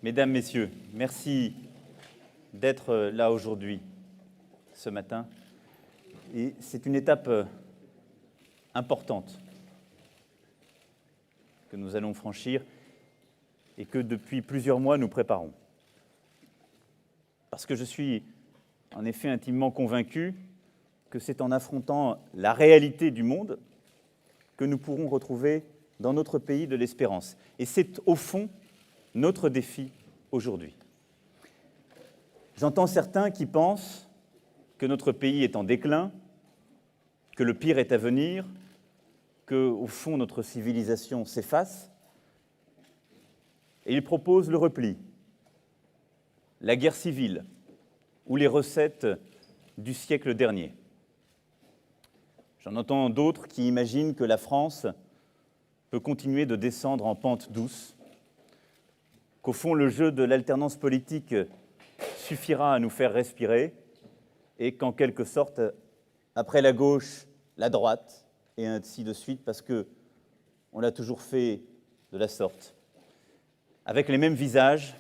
Mesdames, Messieurs, merci d'être là aujourd'hui, ce matin. Et c'est une étape importante que nous allons franchir et que depuis plusieurs mois nous préparons. Parce que je suis en effet intimement convaincu que c'est en affrontant la réalité du monde que nous pourrons retrouver dans notre pays de l'espérance. Et c'est au fond notre défi aujourd'hui. J'entends certains qui pensent que notre pays est en déclin, que le pire est à venir, qu'au fond notre civilisation s'efface, et ils proposent le repli, la guerre civile ou les recettes du siècle dernier. J'en entends d'autres qui imaginent que la France peut continuer de descendre en pente douce, qu'au fond le jeu de l'alternance politique suffira à nous faire respirer et qu'en quelque sorte, après la gauche, la droite, et ainsi de suite, parce qu'on l'a toujours fait de la sorte, avec les mêmes visages,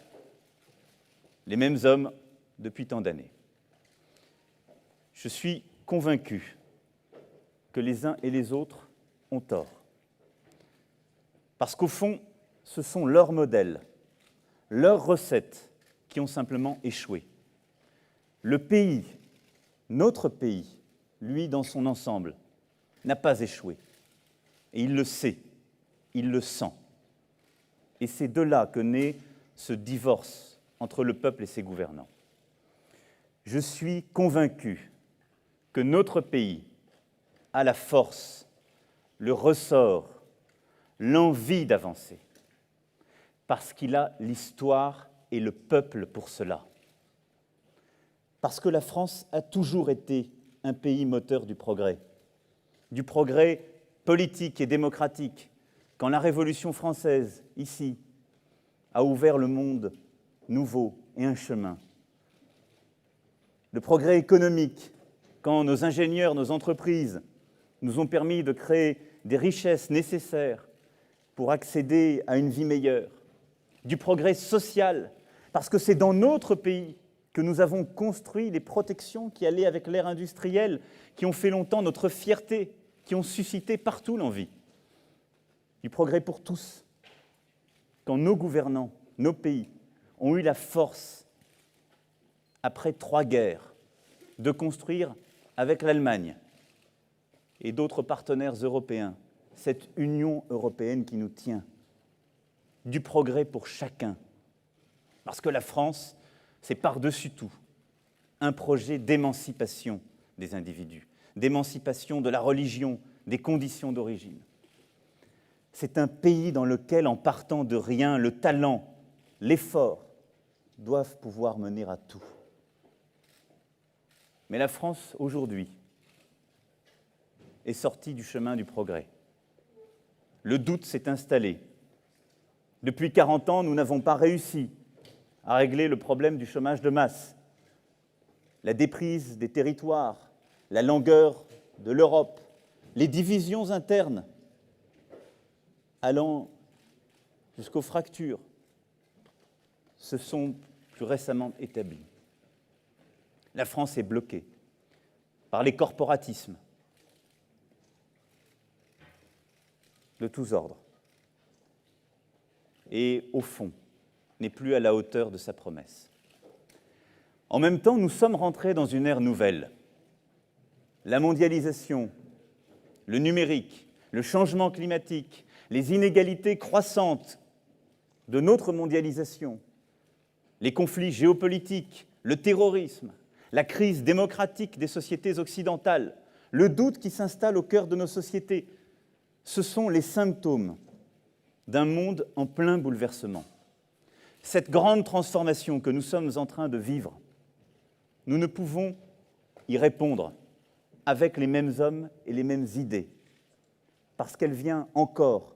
les mêmes hommes depuis tant d'années. Je suis convaincu que les uns et les autres ont tort. Parce qu'au fond, ce sont leurs modèles, leurs recettes qui ont simplement échoué. Le pays, notre pays, lui, dans son ensemble, n'a pas échoué. Et il le sait, il le sent. Et c'est de là que naît ce divorce entre le peuple et ses gouvernants. Je suis convaincu que notre pays a la force, le ressort, l'envie d'avancer, parce qu'il a l'histoire et le peuple pour cela. Parce que la France a toujours été un pays moteur du progrès politique et démocratique. Quand la Révolution française, ici, a ouvert le monde nouveau et un chemin. Le progrès économique, quand nos ingénieurs, nos entreprises nous ont permis de créer des richesses nécessaires pour accéder à une vie meilleure. Du progrès social, parce que c'est dans notre pays que nous avons construit les protections qui allaient avec l'ère industrielle, qui ont fait longtemps notre fierté, qui ont suscité partout l'envie. Du progrès pour tous, quand nos gouvernants, nos pays, ont eu la force, après 3 guerres, de construire avec l'Allemagne et d'autres partenaires européens, cette Union européenne qui nous tient. Du progrès pour chacun. Parce que la France, c'est par-dessus tout un projet d'émancipation des individus, d'émancipation de la religion, des conditions d'origine. C'est un pays dans lequel, en partant de rien, le talent, l'effort doivent pouvoir mener à tout. Mais la France, aujourd'hui, est sortie du chemin du progrès. Le doute s'est installé. Depuis 40 ans, nous n'avons pas réussi à régler le problème du chômage de masse, la déprise des territoires, la langueur de l'Europe, les divisions internes allant jusqu'aux fractures se sont plus récemment établies. La France est bloquée par les corporatismes de tous ordres et, au fond, n'est plus à la hauteur de sa promesse. En même temps, nous sommes rentrés dans une ère nouvelle. La mondialisation, le numérique, le changement climatique, les inégalités croissantes de notre mondialisation, les conflits géopolitiques, le terrorisme, la crise démocratique des sociétés occidentales, le doute qui s'installe au cœur de nos sociétés, ce sont les symptômes d'un monde en plein bouleversement. Cette grande transformation que nous sommes en train de vivre, nous ne pouvons y répondre avec les mêmes hommes et les mêmes idées, parce qu'elle vient encore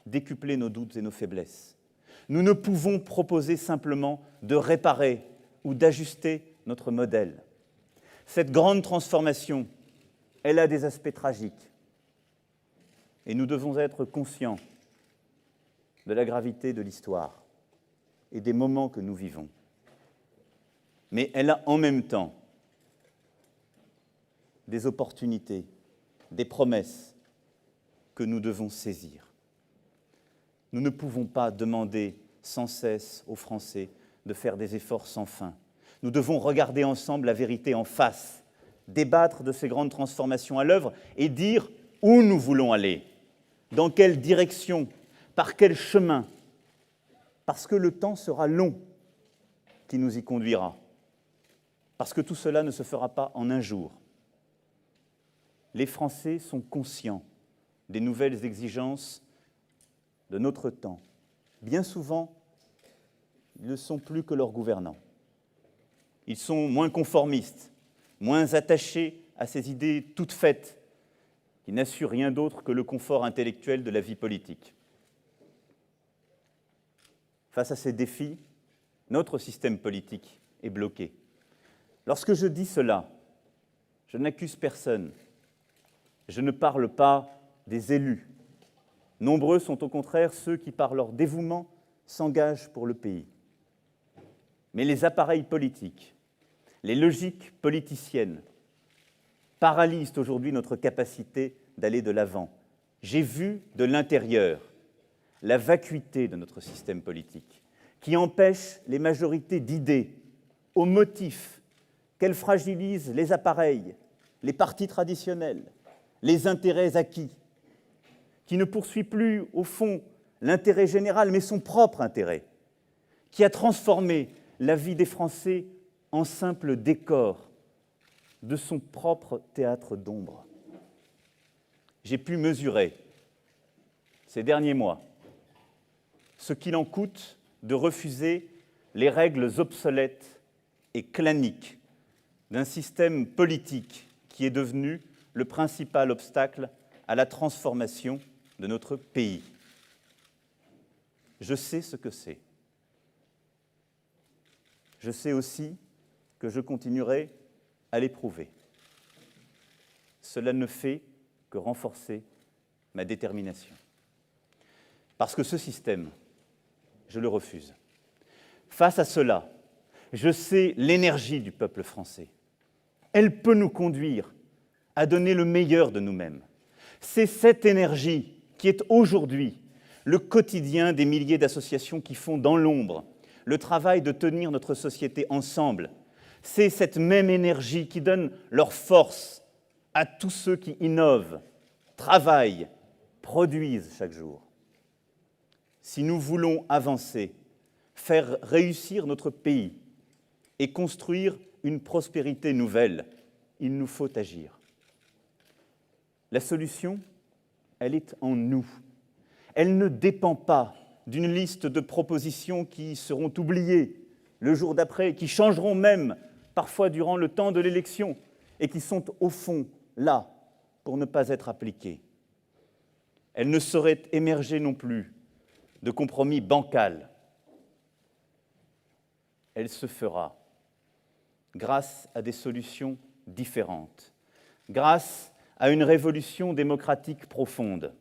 décupler nos doutes et nos faiblesses. Nous ne pouvons proposer simplement de réparer ou d'ajuster notre modèle. Cette grande transformation, elle a des aspects tragiques. Et nous devons être conscients de la gravité de l'histoire. et des moments que nous vivons. Mais elle a en même temps des opportunités, des promesses que nous devons saisir. Nous ne pouvons pas demander sans cesse aux Français de faire des efforts sans fin. Nous devons regarder ensemble la vérité en face, débattre de ces grandes transformations à l'œuvre et dire où nous voulons aller, dans quelle direction, par quel chemin, parce que le temps sera long qui nous y conduira, parce que tout cela ne se fera pas en un jour. Les Français sont conscients des nouvelles exigences de notre temps. Bien souvent, ils ne sont plus que leurs gouvernants. Ils sont moins conformistes, moins attachés à ces idées toutes faites qui n'assurent rien d'autre que le confort intellectuel de la vie politique. Face à ces défis, notre système politique est bloqué. Lorsque je dis cela, je n'accuse personne. Je ne parle pas des élus. Nombreux sont au contraire ceux qui, par leur dévouement, s'engagent pour le pays. Mais les appareils politiques, les logiques politiciennes paralysent aujourd'hui notre capacité d'aller de l'avant. J'ai vu de l'intérieur la vacuité de notre système politique qui empêche les majorités d'idées au motif qu'elles fragilisent les appareils, les partis traditionnels, les intérêts acquis, qui ne poursuit plus, au fond, l'intérêt général, mais son propre intérêt, qui a transformé la vie des Français en simple décor de son propre théâtre d'ombre. J'ai pu mesurer, ces derniers mois, ce qu'il en coûte de refuser les règles obsolètes et claniques d'un système politique qui est devenu le principal obstacle à la transformation de notre pays. Je sais ce que c'est. Je sais aussi que je continuerai à l'éprouver. Cela ne fait que renforcer ma détermination. Parce que ce système, je le refuse. Face à cela, je sais l'énergie du peuple français. Elle peut nous conduire à donner le meilleur de nous-mêmes. C'est cette énergie qui est aujourd'hui le quotidien des milliers d'associations qui font dans l'ombre le travail de tenir notre société ensemble. C'est cette même énergie qui donne leur force à tous ceux qui innovent, travaillent, produisent chaque jour. Si nous voulons avancer, faire réussir notre pays et construire une prospérité nouvelle, il nous faut agir. La solution, elle est en nous. Elle ne dépend pas d'une liste de propositions qui seront oubliées le jour d'après, qui changeront même parfois durant le temps de l'élection et qui sont au fond là pour ne pas être appliquées. Elle ne saurait émerger non plus de compromis bancal. Elle se fera grâce à des solutions différentes, grâce à une révolution démocratique profonde.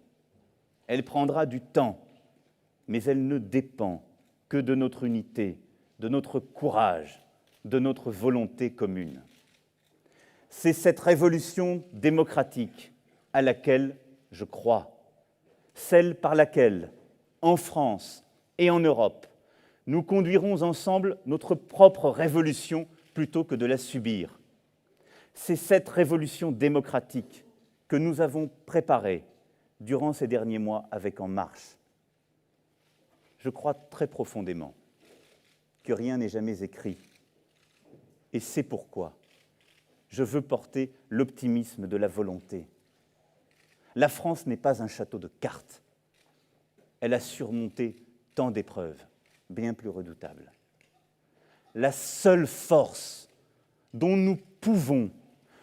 Elle prendra du temps, mais elle ne dépend que de notre unité, de notre courage, de notre volonté commune. C'est cette révolution démocratique à laquelle je crois, celle par laquelle, en France et en Europe, nous conduirons ensemble notre propre révolution plutôt que de la subir. C'est cette révolution démocratique que nous avons préparée durant ces derniers mois avec En Marche. Je crois très profondément que rien n'est jamais écrit. Et c'est pourquoi je veux porter l'optimisme de la volonté. La France n'est pas un château de cartes. Elle a surmonté tant d'épreuves, bien plus redoutables. La seule force dont nous pouvons,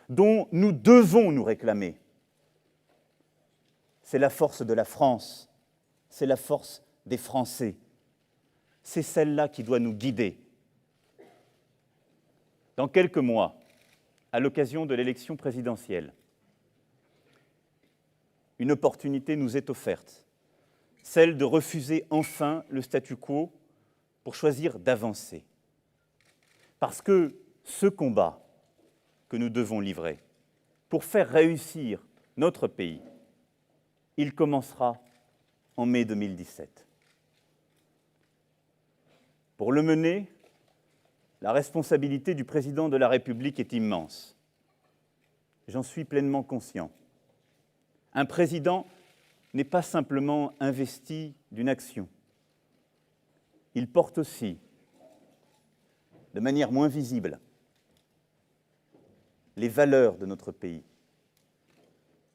dont nous devons nous réclamer, c'est la force de la France, c'est la force des Français. C'est celle-là qui doit nous guider. Dans quelques mois, à l'occasion de l'élection présidentielle, une opportunité nous est offerte, celle de refuser enfin le statu quo pour choisir d'avancer. Parce que ce combat que nous devons livrer pour faire réussir notre pays, il commencera en mai 2017. Pour le mener, la responsabilité du président de la République est immense. J'en suis pleinement conscient. Un président n'est pas simplement investi d'une action. Il porte aussi, de manière moins visible, les valeurs de notre pays,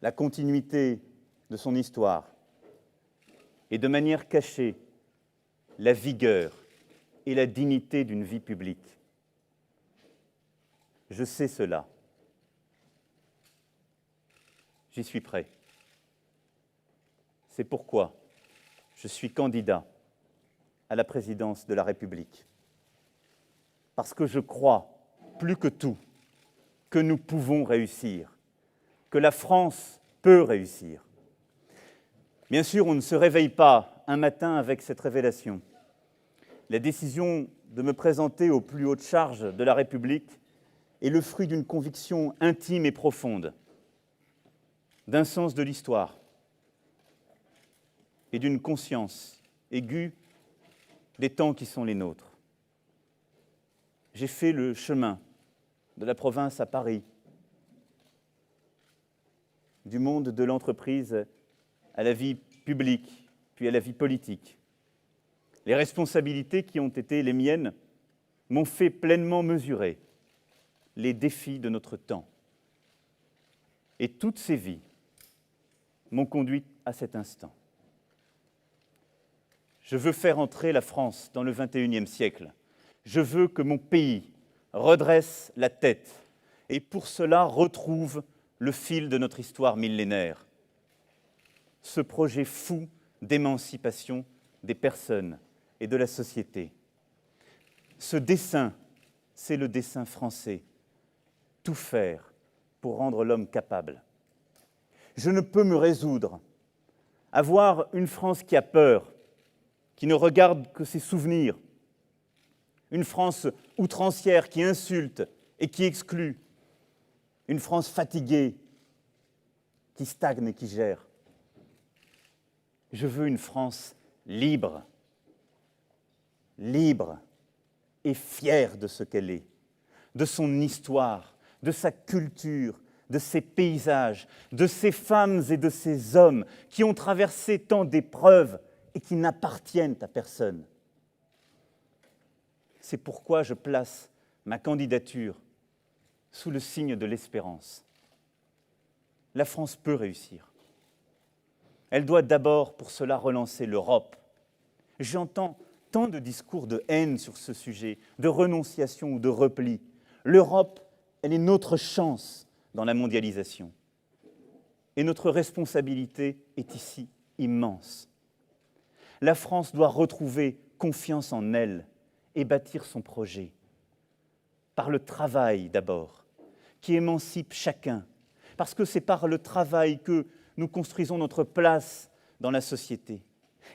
la continuité de son histoire et de manière cachée, la vigueur et la dignité d'une vie publique. Je sais cela. J'y suis prêt. C'est pourquoi je suis candidat à la présidence de la République. Parce que je crois, plus que tout, que nous pouvons réussir, que la France peut réussir. Bien sûr, on ne se réveille pas un matin avec cette révélation. La décision de me présenter aux plus hautes charges de la République est le fruit d'une conviction intime et profonde, d'un sens de l'histoire et d'une conscience aiguë des temps qui sont les nôtres. J'ai fait le chemin de la province à Paris, du monde de l'entreprise à la vie publique, puis à la vie politique. Les responsabilités qui ont été les miennes m'ont fait pleinement mesurer les défis de notre temps. Et toutes ces vies m'ont conduit à cet instant. Je veux faire entrer la France dans le XXIe siècle. Je veux que mon pays redresse la tête et pour cela retrouve le fil de notre histoire millénaire. Ce projet fou d'émancipation des personnes et de la société. Ce dessein, c'est le dessein français. Tout faire pour rendre l'homme capable. Je ne peux me résoudre à voir une France qui a peur, qui ne regarde que ses souvenirs, une France outrancière qui insulte et qui exclut, une France fatiguée, qui stagne et qui gère. Je veux une France libre, libre et fière de ce qu'elle est, de son histoire, de sa culture, de ses paysages, de ses femmes et de ses hommes qui ont traversé tant d'épreuves et qui n'appartiennent à personne. C'est pourquoi je place ma candidature sous le signe de l'espérance. La France peut réussir. Elle doit d'abord pour cela relancer l'Europe. J'entends tant de discours de haine sur ce sujet, de renonciation ou de repli. L'Europe, elle est notre chance dans la mondialisation. Et notre responsabilité est ici immense. La France doit retrouver confiance en elle et bâtir son projet. Par le travail d'abord, qui émancipe chacun. Parce que c'est par le travail que nous construisons notre place dans la société.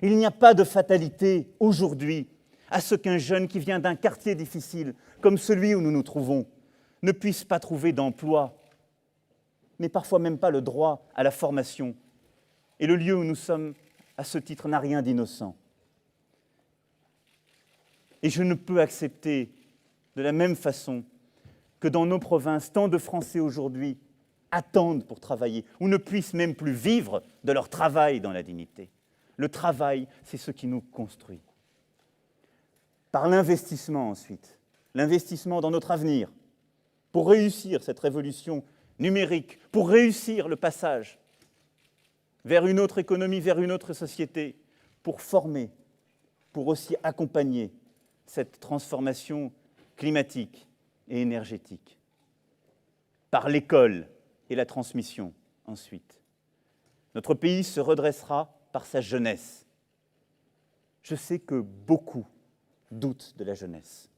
Il n'y a pas de fatalité aujourd'hui à ce qu'un jeune qui vient d'un quartier difficile, comme celui où nous nous trouvons, ne puisse pas trouver d'emploi, mais parfois même pas le droit à la formation. Et le lieu où nous sommes, à ce titre, n'a rien d'innocent. Et je ne peux accepter de la même façon que dans nos provinces, tant de Français aujourd'hui attendent pour travailler, ou ne puissent même plus vivre de leur travail dans la dignité. Le travail, c'est ce qui nous construit. Par l'investissement ensuite, l'investissement dans notre avenir, pour réussir cette révolution numérique, pour réussir le passage vers une autre économie, vers une autre société, pour former, pour aussi accompagner cette transformation climatique et énergétique. Par l'école et la transmission ensuite. Notre pays se redressera par sa jeunesse. Je sais que beaucoup doutent de la jeunesse.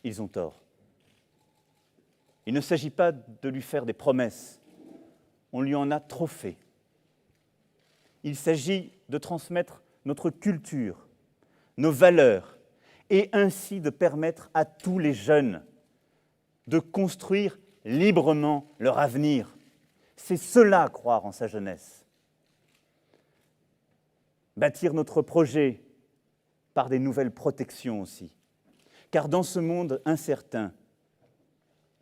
Ils ont tort. Il ne s'agit pas de lui faire des promesses. On lui en a trop fait. Il s'agit de transmettre notre culture, nos valeurs, et ainsi de permettre à tous les jeunes de construire librement leur avenir. C'est cela, croire en sa jeunesse. Bâtir notre projet par des nouvelles protections aussi. Car dans ce monde incertain,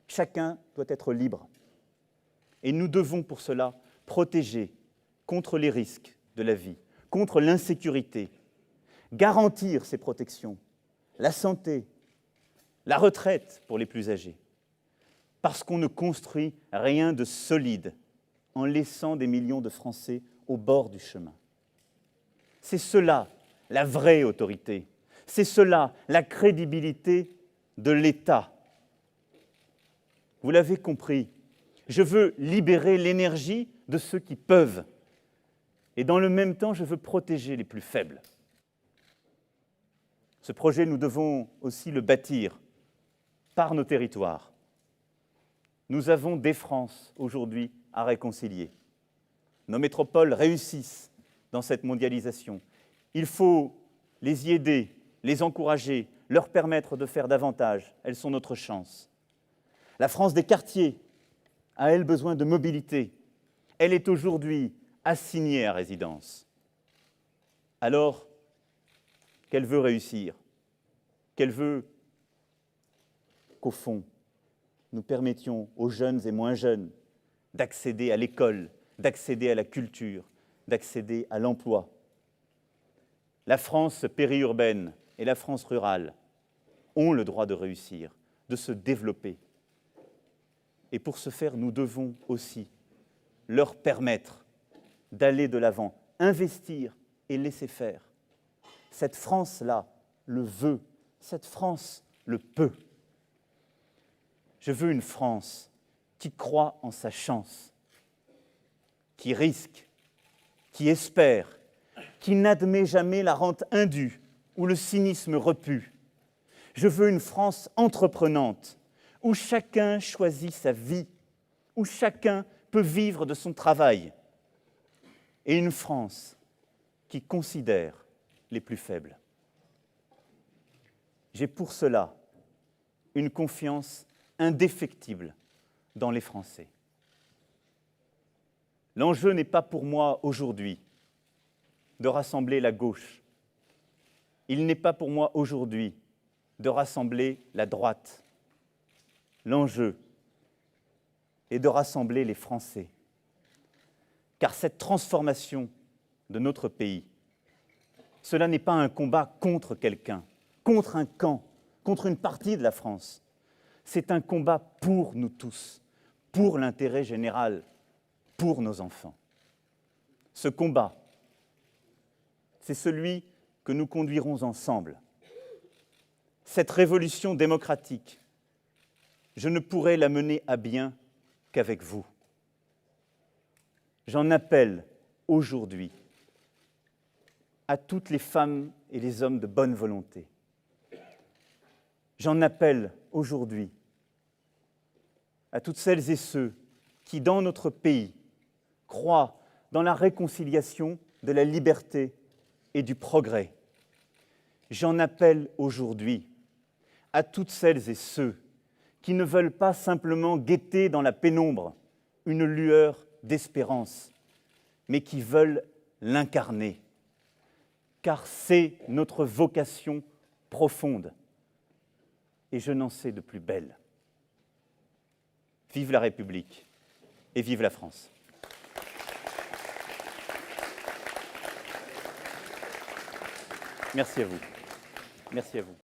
chacun doit être libre. Et nous devons pour cela protéger contre les risques de la vie, contre l'insécurité, garantir ces protections, la santé, la retraite pour les plus âgés. Parce qu'on ne construit rien de solide en laissant des millions de Français au bord du chemin. C'est cela, la vraie autorité. C'est cela, la crédibilité de l'État. Vous l'avez compris, je veux libérer l'énergie de ceux qui peuvent. Et dans le même temps, je veux protéger les plus faibles. Ce projet, nous devons aussi le bâtir par nos territoires. Nous avons des Frances aujourd'hui à réconcilier. Nos métropoles réussissent dans cette mondialisation. Il faut les y aider, les encourager, leur permettre de faire davantage. Elles sont notre chance. La France des quartiers a, elle, besoin de mobilité. Elle est aujourd'hui assignée à résidence. Alors, qu'elle veut réussir, qu'elle veut qu'au fond, nous permettions aux jeunes et moins jeunes d'accéder à l'école, d'accéder à la culture, d'accéder à l'emploi. La France périurbaine et la France rurale ont le droit de réussir, de se développer. Et pour ce faire, nous devons aussi leur permettre d'aller de l'avant, investir et laisser faire. Cette France-là le veut, cette France le peut. Je veux une France qui croit en sa chance, qui risque, qui espère, qui n'admet jamais la rente indue ou le cynisme repu. Je veux une France entreprenante, où chacun choisit sa vie, où chacun peut vivre de son travail, et une France qui considère les plus faibles. J'ai pour cela une confiance indéfectible dans les Français. L'enjeu n'est pas pour moi aujourd'hui de rassembler la gauche. Il n'est pas pour moi aujourd'hui de rassembler la droite. L'enjeu est de rassembler les Français. Car cette transformation de notre pays, cela n'est pas un combat contre quelqu'un, contre un camp, contre une partie de la France. C'est un combat pour nous tous, pour l'intérêt général, pour nos enfants. Ce combat, c'est celui que nous conduirons ensemble. Cette révolution démocratique, je ne pourrai la mener à bien qu'avec vous. J'en appelle aujourd'hui à toutes les femmes et les hommes de bonne volonté. J'en appelle aujourd'hui à toutes celles et ceux qui, dans notre pays, croient dans la réconciliation de la liberté et du progrès. J'en appelle aujourd'hui à toutes celles et ceux qui ne veulent pas simplement guetter dans la pénombre une lueur d'espérance, mais qui veulent l'incarner. Car c'est notre vocation profonde. Et je n'en sais de plus belle. Vive la République et vive la France. Merci à vous. Merci à vous.